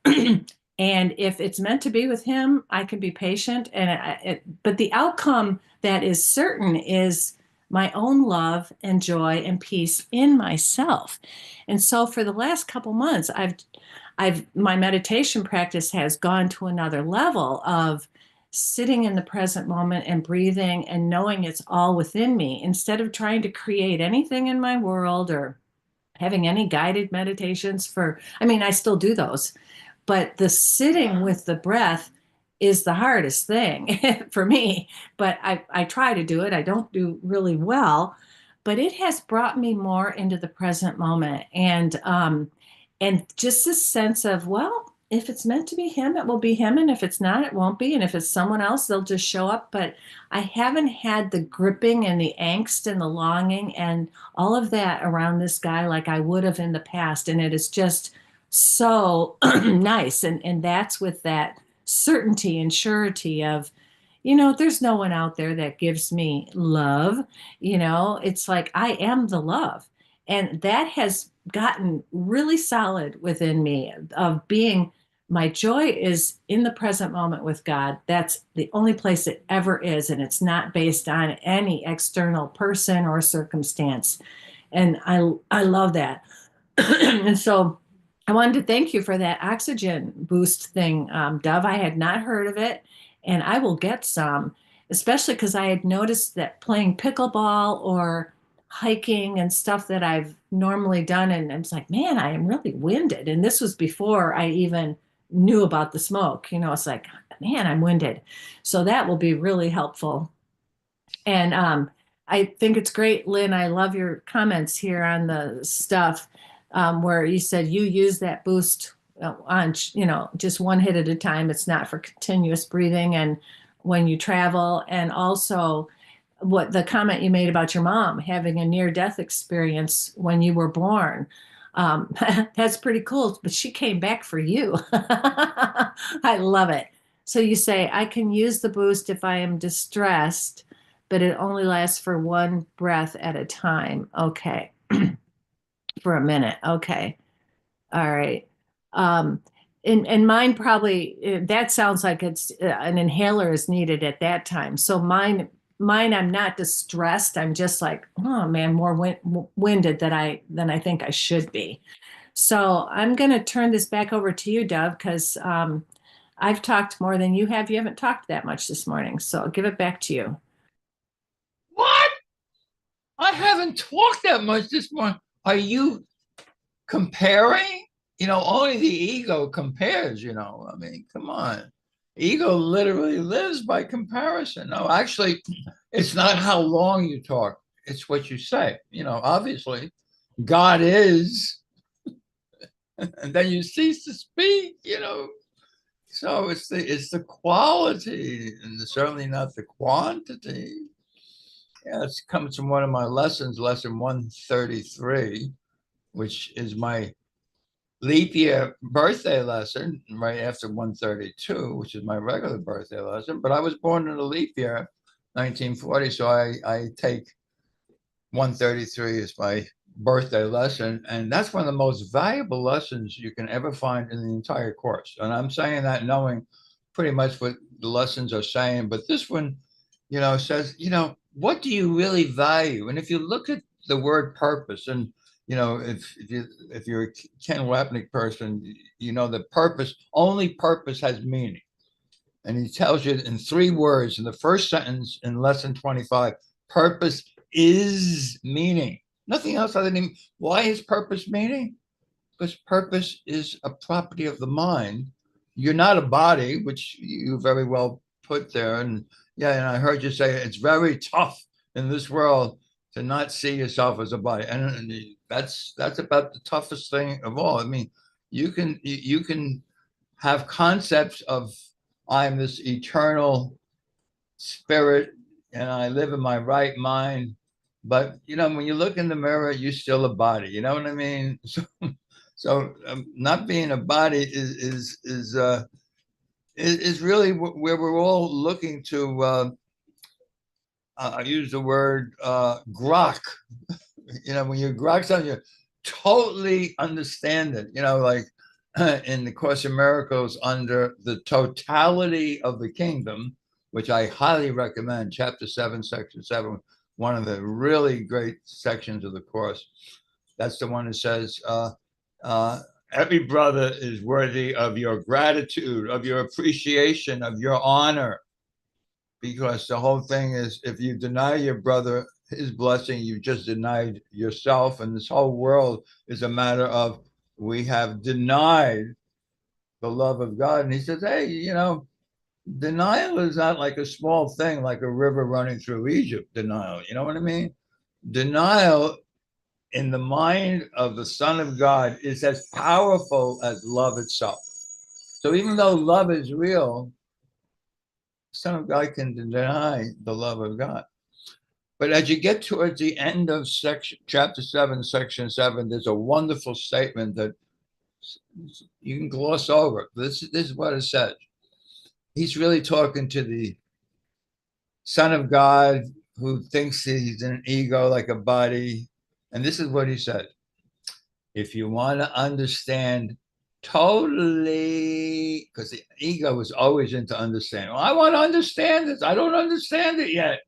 And if it's meant to be with him, I can be patient. But the outcome that is certain is my own love and joy and peace in myself. And so for the last couple months, my meditation practice has gone to another level of sitting in the present moment and breathing and knowing it's all within me, instead of trying to create anything in my world or having any guided meditations I still do those, but the sitting with the breath is the hardest thing for me. But I try to do it. I don't do really well, but it has brought me more into the present moment. And just this sense of, well, if it's meant to be him, it will be him. And if it's not, it won't be. And if it's someone else, they'll just show up. But I haven't had the gripping and the angst and the longing and all of that around this guy like I would have in the past. And it is just so nice. And that's with that certainty and surety of, there's no one out there that gives me love. It's like I am the love. And that has gotten really solid within me of being, my joy is in the present moment with God. That's the only place it ever is. And it's not based on any external person or circumstance. And I love that. And so I wanted to thank you for that oxygen boost thing, Dove. I had not heard of it, and I will get some. especially because I had noticed that playing pickleball or hiking and stuff that I've normally done, and I was like, man, I am really winded. And this was before I even knew about the smoke. It's like, man, I'm winded. So that will be really helpful. And I think it's great, Lynn. I love your comments here on the stuff where you said you use that boost on, just one hit at a time. It's not for continuous breathing and when you travel. And also, what the comment you made about your mom having a near-death experience when you were born. That's pretty cool, but she came back for you. I love it. So you say, I can use the boost if I am distressed, but it only lasts for one breath at a time. Okay. For a minute. Okay. All right. Um, and mine probably, that sounds like it's an inhaler is needed at that time. So mine, I'm not distressed. I'm just like, oh man, more winded than I think I should be. So I'm going to turn this back over to you, Dove, because I've talked more than you have. You haven't talked that much this morning. So I'll give it back to you. What? I haven't talked that much this morning. Are you comparing? Only the ego compares, I mean, come on. Ego literally lives by comparison. No, actually, it's not how long you talk, it's what you say. Obviously, God is, and then you cease to speak, So it's the quality and certainly not the quantity. Yeah, it comes from one of my lessons, lesson 133, which is my leap year birthday lesson, right after 132, which is my regular birthday lesson. But I was born in a leap year, 1940, so I take 133 as my birthday lesson, and that's one of the most valuable lessons you can ever find in the entire course. And I'm saying that knowing pretty much what the lessons are saying, but this one, says, what do you really value? And if you look at the word purpose, and if you're a Ken Wapnick person, that only purpose has meaning. And he tells you in 3 words in the first sentence in lesson 25, purpose is meaning. Nothing else other than, why is purpose meaning? Because purpose is a property of the mind. You're not a body, which you very well put there. And and I heard you say it's very tough in this world to not see yourself as a body. And that's about the toughest thing of all. I mean, you can have concepts of, I'm this eternal spirit and I live in my right mind. But, when you look in the mirror, you're still a body. You know what I mean? So not being a body is really where we're all looking to, I use the word grok. When you grok something, you totally understand it. Like in the Course in Miracles, under the totality of the kingdom, which I highly recommend, chapter 7, section 7, one of the really great sections of the Course. That's the one that says, every brother is worthy of your gratitude, of your appreciation, of your honor. Because the whole thing is, if you deny your brother his blessing, you just denied yourself. And this whole world is a matter of, we have denied the love of God. And he says, hey, denial is not like a small thing, like a river running through Egypt. Denial, you know what I mean? Denial in the mind of the Son of God is as powerful as love itself. So even though love is real, the Son of God can deny the love of God. But as you get towards the end of chapter 7, section 7, there's a wonderful statement that you can gloss over. This is what it says. He's really talking to the Son of God who thinks he's an ego like a body. And this is what he said. If you want to understand totally, because the ego is always into understanding. Well, I want to understand this. I don't understand it yet.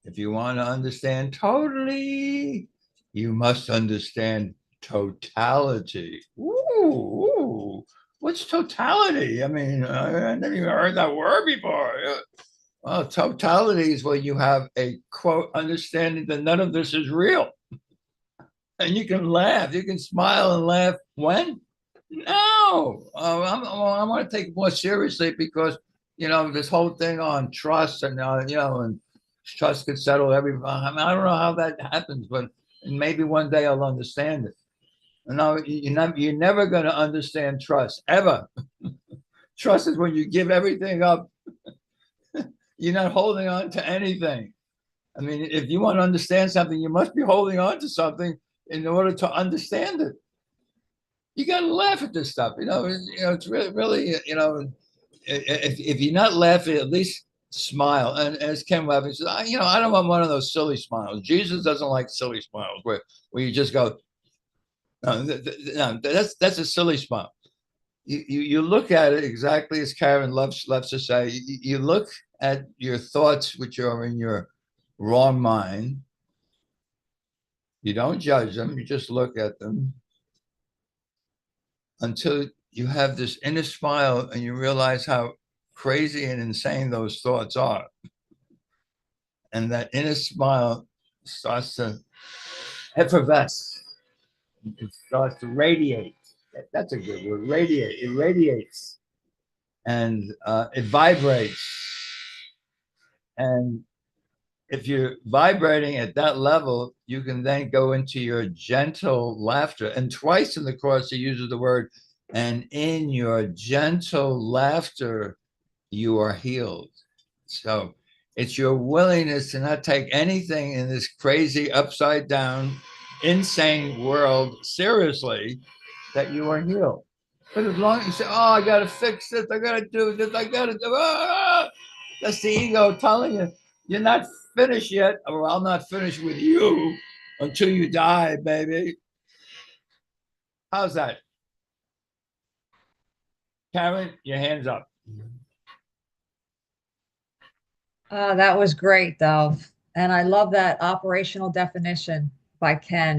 If you want to understand totally, you must understand totality. Ooh, what's totality? I mean, I never even heard that word before. Well, totality is when you have a quote understanding that none of this is real. And you can laugh, you can smile and laugh when? No. I want to take it more seriously because, this whole thing on trust and, and trust could settle everything. I don't know how that happens, but maybe one day I'll understand it. No, you're never going to understand trust, ever. Trust is when you give everything up. You're not holding on to anything. I mean, if you want to understand something, you must be holding on to something in order to understand it. You got to laugh at this stuff. It's really, if you're not laughing, at least smile. And as Ken Levin says, I don't want one of those silly smiles. Jesus doesn't like silly smiles where you just go, no, that's a silly smile. You look at it exactly as Karen loves to say. You look at your thoughts, which are in your wrong mind. You don't judge them. You just look at them until you have this inner smile and you realize how crazy and insane those thoughts are. And that inner smile starts to effervesce. It starts to radiate. That's a good word. Radiate. It radiates. And it vibrates. And if you're vibrating at that level, you can then go into your gentle laughter. And twice in the course, he uses the word, and in your gentle laughter, you are healed. So it's your willingness to not take anything in this crazy, upside down, insane world seriously that you are healed. But as long as you say, oh, I got to fix this, I got to do this, I got to do, that's the ego telling you, you're not finished yet, or I'll not finish with you until you die, baby. How's that? Karen, your hands up. That was great, Dove. And I love that operational definition by Ken.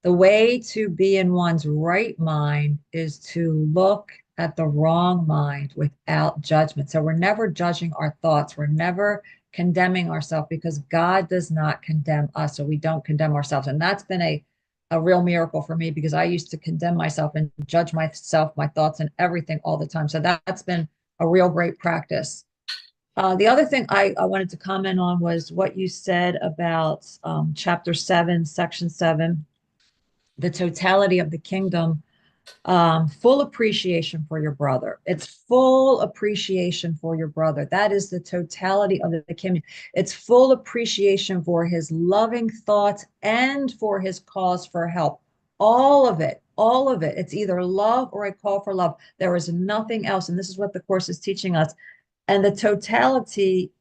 The way to be in one's right mind is to look at the wrong mind without judgment. So we're never judging our thoughts. We're never condemning ourselves because God does not condemn us, so we don't condemn ourselves. And that's been a real miracle for me because I used to condemn myself and judge myself, my thoughts, and everything all the time. So that's been a real great practice. The other thing I wanted to comment on was what you said about chapter 7, section 7, the totality of the kingdom, full appreciation for your brother. It's full appreciation for your brother. That is the totality of the kingdom. It's full appreciation for his loving thoughts and for his cause for help. All of it, all of it. It's either love or a call for love. There is nothing else. And this is what the course is teaching us. And the totality,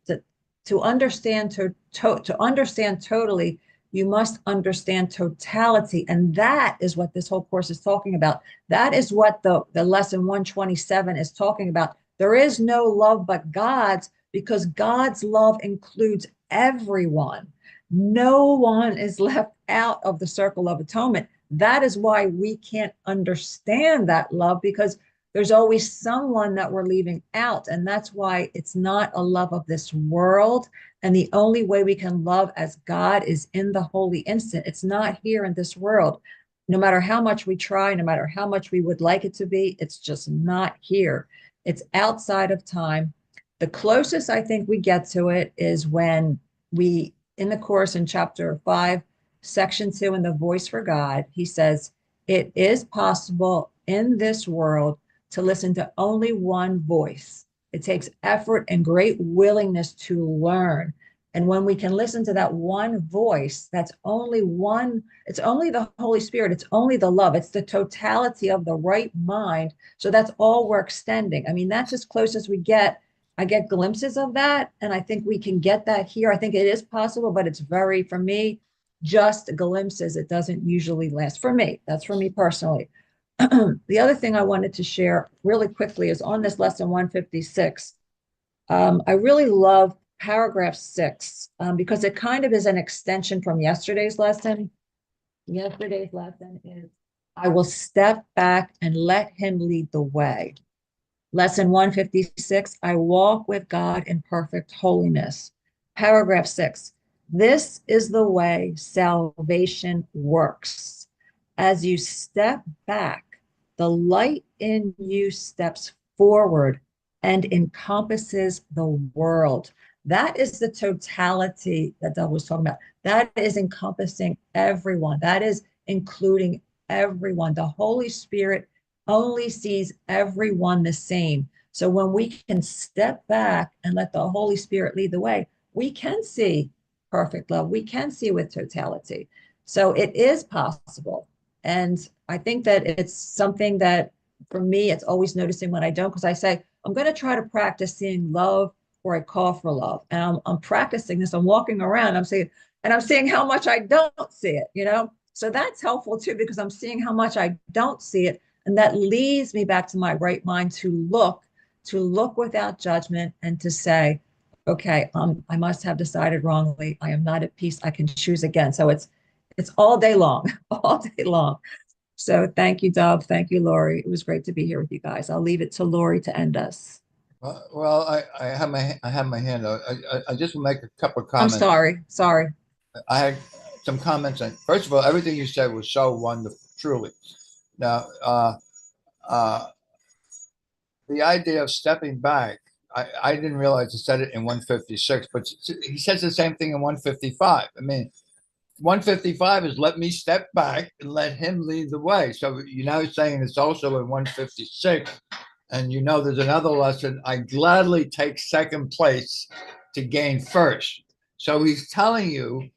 to understand to understand totally, you must understand totality. And that is what this whole course is talking about. That is what the lesson 127 is talking about. There is no love but God's, because God's love includes everyone. No one is left out of the circle of atonement. That is why we can't understand that love, because there's always someone that we're leaving out. And that's why it's not a love of this world. And the only way we can love as God is in the holy instant. It's not here in this world. No matter how much we try, no matter how much we would like it to be, it's just not here. It's outside of time. The closest I think we get to it is when we, in the course in chapter 5, section 2, in the voice for God, he says, it is possible in this world to listen to only one voice. It takes effort and great willingness to learn. And when we can listen to that one voice, that's only one, it's only the Holy Spirit, it's only the love, it's the totality of the right mind. So that's all we're extending. I mean, that's as close as we get. I get glimpses of that, and I think we can get that here. I think it is possible, but it's very, for me, just glimpses. It doesn't usually last. For me, that's for me personally. The other thing I wanted to share really quickly is on this lesson 156. I really love paragraph 6 because it kind of is an extension from yesterday's lesson. Yesterday's lesson is, I will step back and let him lead the way. Lesson 156, I walk with God in perfect holiness. Paragraph 6, this is the way salvation works. As you step back, the light in you steps forward and encompasses the world. That is the totality that Doug was talking about. That is encompassing everyone. That is including everyone. The Holy Spirit only sees everyone the same. So when we can step back and let the Holy Spirit lead the way, we can see perfect love. We can see with totality. So it is possible. And I think that it's something that for me, it's always noticing when I don't, because I say, I'm going to try to practice seeing love or I call for love. And I'm practicing this. I'm walking around, I'm saying, and I'm seeing how much I don't see it, you know? So that's helpful too, because I'm seeing how much I don't see it. And that leads me back to my right mind to look without judgment and to say, okay, I must have decided wrongly. I am not at peace. I can choose again. So it's all day long, all day long. So thank you, Dov. Thank you, Lorri. It was great to be here with you guys. I'll leave it to Lorri to end us. Well, I have my hand up. I just will make a couple of I'm comments. sorry. I had some comments. And first of all, everything you said was so wonderful, truly. Now, the idea of stepping back, I didn't realize he said it in 156, but he says the same thing in 155. I mean, 155 is let me step back and let him lead the way. So you're now saying it's also in 156. And you know, there's another lesson. I gladly take second place to gain first. So he's telling you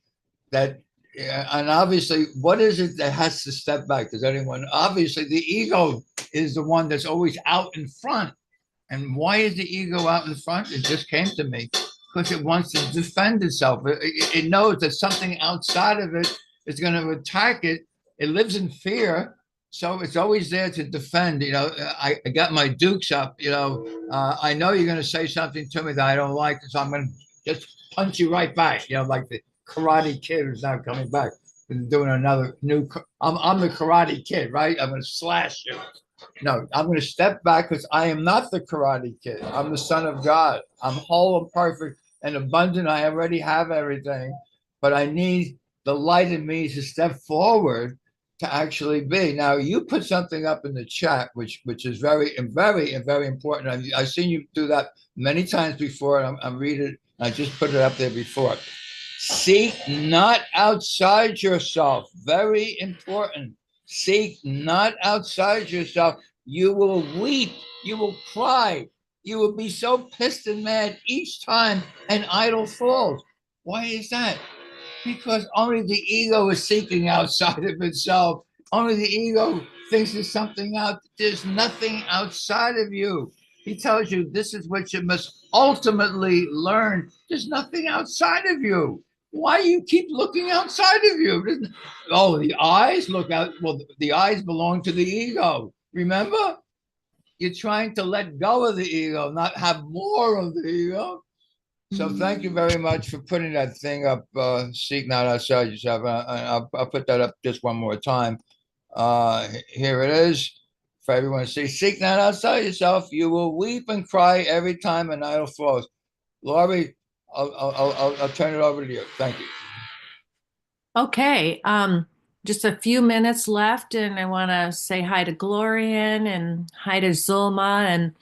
that, and obviously, what is it that has to step back? Does anyone? Obviously, the ego is the one that's always out in front. And why is the ego out in front? It just came to me because it wants to defend itself. It knows that something outside of it is going to attack it. It lives in fear. So it's always there to defend. You know, I got my dukes up. You know, I know you're going to say something to me that I don't like, so I'm going to just punch you right back. You know, like the Karate Kid who's now coming back and doing another new. I'm the Karate Kid, right? I'm going to slash you. No, I'm going to step back because I am not the Karate Kid. I'm the Son of God. I'm whole and perfect and abundant. I already have everything, but I need the light in me to step forward to actually be. Now, you put something up in the chat, which is very important. I've seen you do that many times before, and I'm reading it. I just put it up there before. Seek not outside yourself. Very important. Seek not outside yourself. You will weep. You will cry. You will be so pissed and mad each time an idol falls. Why is that? Because only the ego is seeking outside of itself. Only the ego thinks there's something out. There's nothing outside of you. He tells you this is what you must ultimately learn. There's nothing outside of you. Why you keep looking outside of you? Oh, the eyes look out. Well, the eyes belong to the ego. Remember? You're trying to let go of the ego, not have more of the ego. So thank you very much for putting that thing up, seek not outside yourself. I'll put that up just one more time. Here it is for everyone to see. Seek not outside yourself. You will weep and cry every time an idol falls. Lorri, I'll turn it over to you. Thank you. Okay, just a few minutes left, and I want to say hi to Glorian and hi to Zulma. And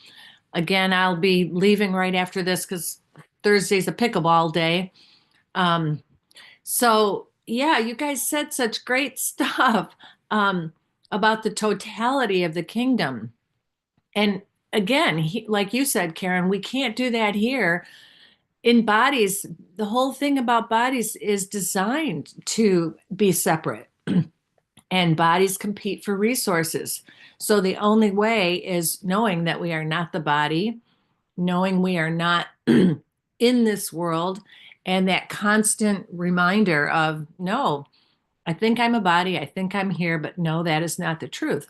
again, I'll be leaving right after this because Thursday's a pickleball day. So yeah, you guys said such great stuff about the totality of the kingdom. And again, like you said, Karen, we can't do that here. In bodies, the whole thing about bodies is designed to be separate, and bodies compete for resources. So the only way is knowing that we are not the body, knowing we are not in this world, and that constant reminder of, no, I think I'm a body, I think I'm here, but no, that is not the truth.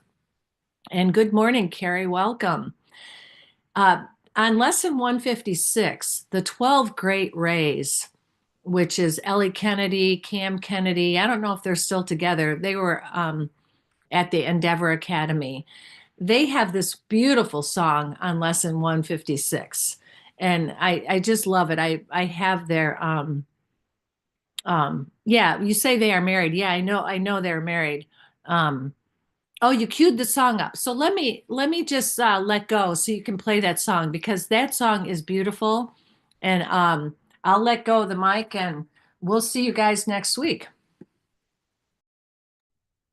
And good morning, Carrie, welcome. On lesson 156, the 12 great rays, which is Ellie Kennedy, Cam Kennedy, I don't know if they're still together. They were at the Endeavor Academy. they have this beautiful song on lesson 156. And I just love it. I have their yeah, you say they are married. Yeah, I know they're married. Um oh, you queued the song up. So let me just let go so you can play that song, because that song is beautiful. And I'll let go of the mic, and we'll see you guys next week.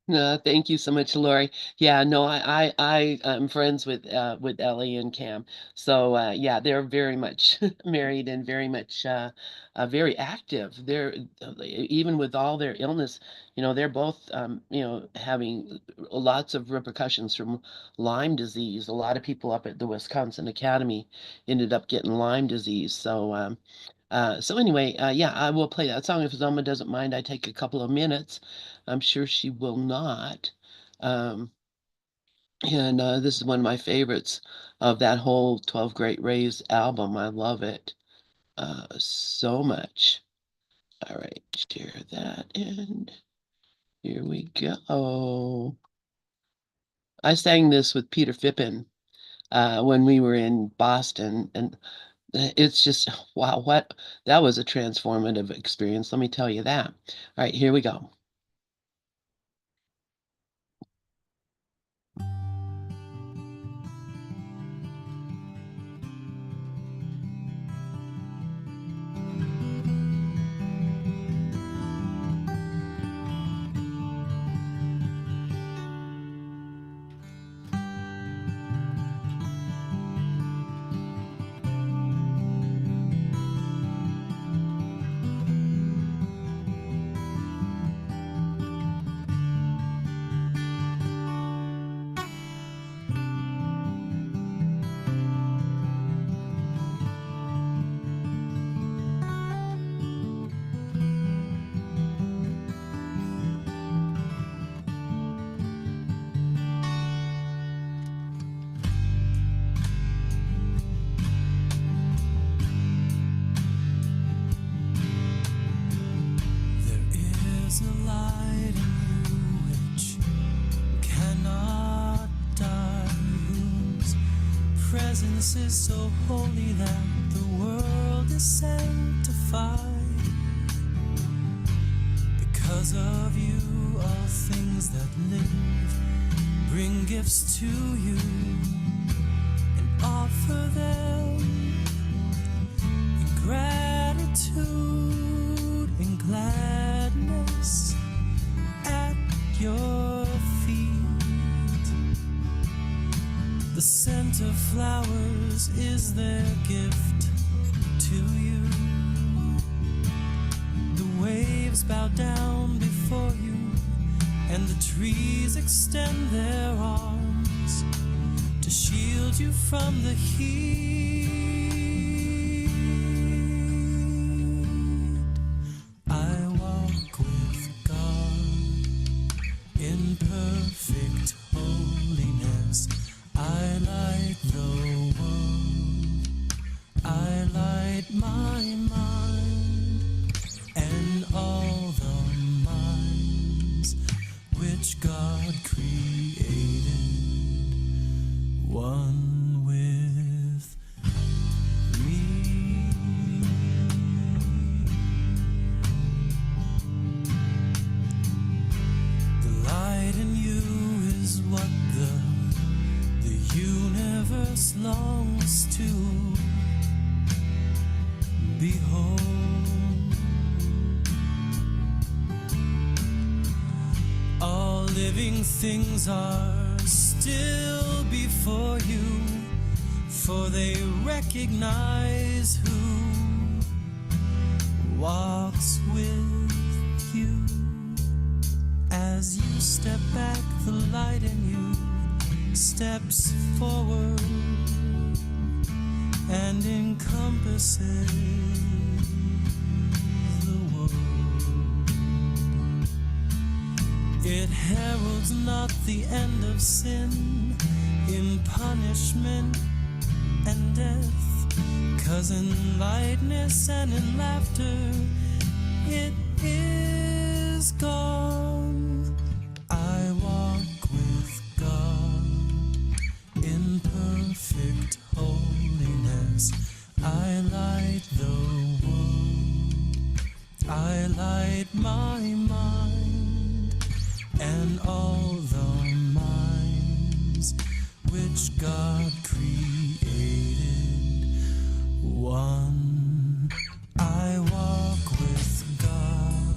No, thank you so much, Lori. Yeah, no, I am friends with Ellie and Cam. So yeah, they're very much married and very much very active. They're even with all their illness, they're both having lots of repercussions from Lyme disease. A lot of people up at the Wisconsin Academy ended up getting Lyme disease. So anyway, yeah, I will play that song if Zelma doesn't mind. I take a couple of minutes. I'm sure she will not. Um, and this is one of my favorites of that whole 12 Great Rays album. I love it so much. All right, share that, and here we go. I sang this with Peter Fippen when we were in Boston, and it's just, wow, that was a transformative experience. Let me tell you that. All right, here we go. Presence is so holy that the world is sanctified. Because of you, all things that live bring gifts to you and offer them in gratitude and gladness at your feet. The scent of flowers is their gift to you. The waves bow down before you, and the trees extend their arms to shield you from the heat. I walk with God in perfect holiness. I light the world, I light my mind, and all the minds which God created, one with me. The light in you is what the universe longs to behold. All living things are still before you, for they recognize who walks with you. As you step back, the light in you steps forward and encompasses the world. It heralds not the end of sin in punishment and death, 'cause in lightness and in laughter it is gone. I walk with God perfect holiness. I light the world. I light my mind and all the minds which God created. One, I walk with God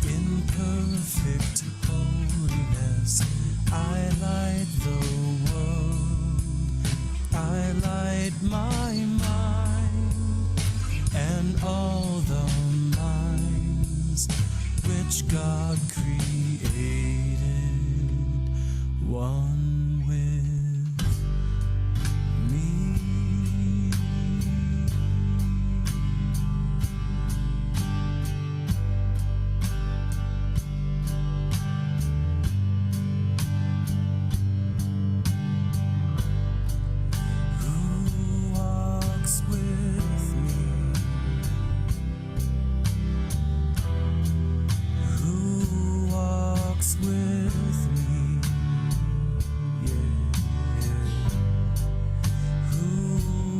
in perfect holiness. I light the world. I light my mind and all the minds which God created. One with me. Who walks with me? Who walks with me? Yeah, yeah. Who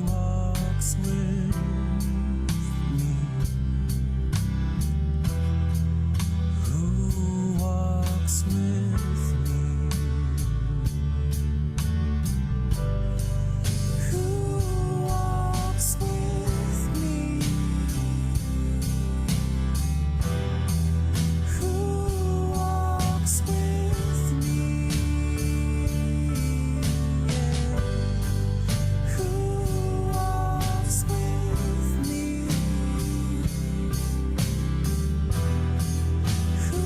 walks with me? Who walks with me? Who walks with me? Who walks with me? Yeah. Who walks with me? Who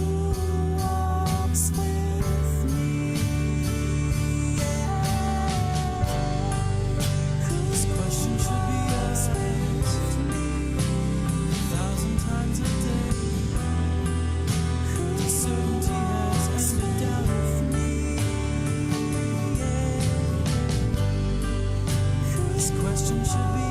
walks with me? This question should be asked 1,000 times a day. The certainty has ended doubt of me. This question should be